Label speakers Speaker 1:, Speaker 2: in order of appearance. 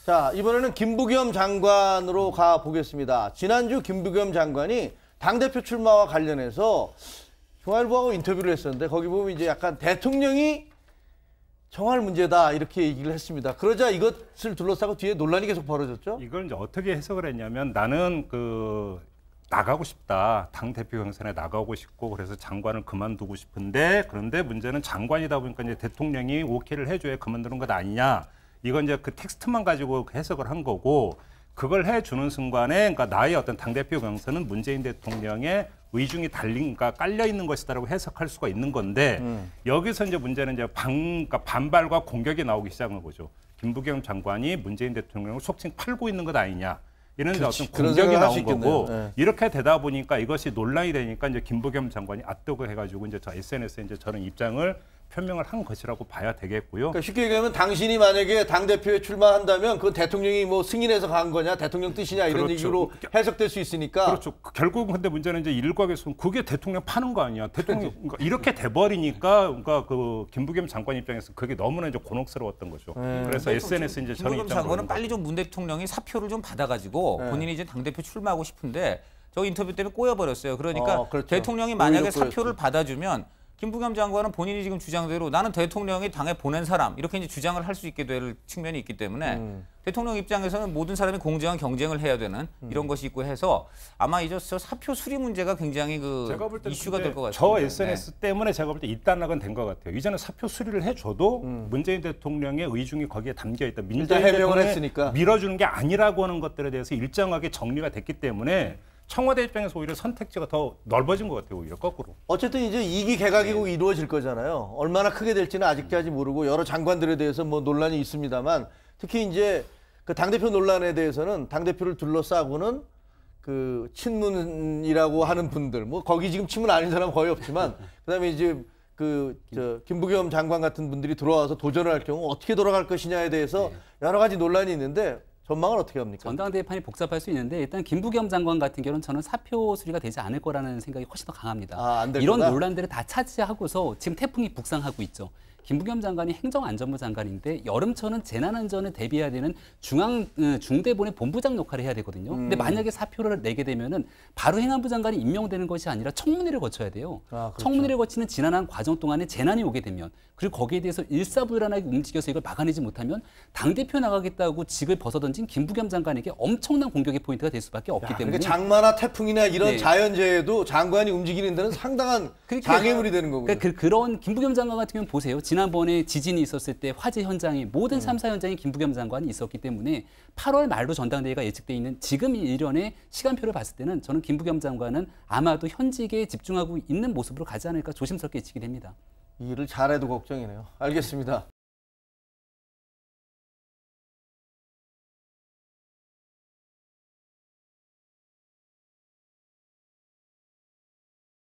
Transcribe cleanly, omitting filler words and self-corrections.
Speaker 1: 자, 이번에는 김부겸 장관으로 가보겠습니다. 지난주 김부겸 장관이 당대표 출마와 관련해서 중앙일보하고 인터뷰를 했었는데 거기 보면 이제 약간 대통령이 정할 문제다 이렇게 얘기를 했습니다. 그러자 이것을 둘러싸고 뒤에 논란이 계속 벌어졌죠?
Speaker 2: 이걸 이제 어떻게 해석을 했냐면 나는 나가고 싶다. 당대표 경선에 나가고 싶고 그래서 장관을 그만두고 싶은데 그런데 문제는 장관이다 보니까 이제 대통령이 오케이를 해줘야 그만두는 것 아니냐. 이건 이제 그 텍스트만 가지고 해석을 한 거고 그걸 해주는 순간에 그러니까 나의 어떤 당대표 경선은 문재인 대통령의 의중이 그러니까 깔려 있는 것이다라고 해석할 수가 있는 건데 여기서 이제 문제는 이제 그러니까 반발과 공격이 나오기 시작한 거죠. 김부겸 장관이 문재인 대통령을 속칭 팔고 있는 것 아니냐. 이런 어떤 공격이 나온 거고
Speaker 1: 네.
Speaker 2: 이렇게 되다 보니까 이것이 논란이 되니까 이제 김부겸 장관이 압독을 해가지고 이제 저 SNS에 이제 저런 입장을 표명을 한 것이라고 봐야 되겠고요.
Speaker 1: 그러니까 쉽게 얘기하면 당신이 만약에 당대표에 출마한다면 그 대통령이 뭐 승인해서 간 거냐, 대통령 뜻이냐 이런
Speaker 2: 그렇죠.
Speaker 1: 얘기로 해석될 수 있으니까.
Speaker 2: 그렇죠. 결국은 근데 문제는 이제 일각에서는 그게 대통령 파는 거 아니야. 대통령 그러니까 이렇게 돼버리니까 그러니까 그 김부겸 장관 입장에서 그게 너무나 이제 곤혹스러웠던 거죠. 그래서 SNS 이제 저는
Speaker 3: 김부겸 장관은 빨리 좀 문 대통령이 사표를 좀 받아가지고 본인이 이제 당대표 출마하고 싶은데 저 인터뷰 때문에 꼬여버렸어요. 그러니까
Speaker 1: 그렇죠.
Speaker 3: 대통령이 만약에 사표를 받아주면 김부겸 장관은 본인이 지금 주장대로 나는 대통령이 당에 보낸 사람 이렇게 이제 주장을 할 수 있게 될 측면이 있기 때문에 대통령 입장에서는 모든 사람이 공정한 경쟁을 해야 되는 이런 것이 있고 해서 아마 이제 저 사표 수리 문제가 굉장히 이슈가 될 것 같습니다.
Speaker 2: 저 SNS 때문에 제가 볼 때 이단락은 된 것 같아요. 이제는 사표 수리를 해줘도 문재인 대통령의 의중이 거기에 담겨 있다.
Speaker 1: 일단 해명을 했으니까
Speaker 2: 밀어주는 게 아니라고 하는 것들에 대해서 일정하게 정리가 됐기 때문에 청와대 입장에서 오히려 선택지가 더 넓어진 것 같아요. 오히려 거꾸로.
Speaker 1: 어쨌든 이제 2기 개각이 꼭 이루어질 거잖아요. 얼마나 크게 될지는 아직까지 모르고 여러 장관들에 대해서 뭐 논란이 있습니다만 특히 이제 그 당대표 논란에 대해서는 당대표를 둘러싸고는 그 친문이라고 하는 분들 뭐 거기 지금 친문 아닌 사람 거의 없지만 그다음에 이제 김부겸 장관 같은 분들이 들어와서 도전을 할 경우 어떻게 돌아갈 것이냐에 대해서 여러 가지 논란이 있는데 전망은 어떻게 합니까?
Speaker 4: 전당대회판이 복잡할 수 있는데 일단 김부겸 장관 같은 경우는 저는 사표 수리가 되지 않을 거라는 생각이 훨씬 더 강합니다. 이런 논란들을 다 차지하고서 지금 태풍이 북상하고 있죠. 김부겸 장관이 행정안전부 장관인데 여름철은 재난안전을 대비해야 되는 중대본의 본부장 역할을 해야 되거든요. 근데 만약에 사표를 내게 되면은 바로 행안부 장관이 임명되는 것이 아니라 청문회를 거쳐야 돼요. 그렇죠. 청문회를 거치는 지난한 과정 동안에 재난이 오게 되면 그리고 거기에 대해서 일사불란하게 움직여서 이걸 막아내지 못하면 당대표 나가겠다고 직을 벗어던진 김부겸 장관에게 엄청난 공격의 포인트가 될 수밖에 없기 때문에
Speaker 1: 그러니까 장마나 태풍이나 이런 자연재해도 장관이 움직이는 데는 상당한 장애물이 되는 거군요.
Speaker 4: 그런 김부겸 장관 같은 경우는 보세요. 지난번에 지진이 있었을 때 화재 현장에 모든 3사 현장에 김부겸 장관이 있었기 때문에 8월 말로 전당대회가 예측돼 있는 지금 일련의 시간표를 봤을 때는 저는 김부겸 장관은 아마도 현직에 집중하고 있는 모습으로 가지 않을까 조심스럽게 예측이 됩니다.
Speaker 1: 이 일을 잘해도 걱정이네요. 알겠습니다.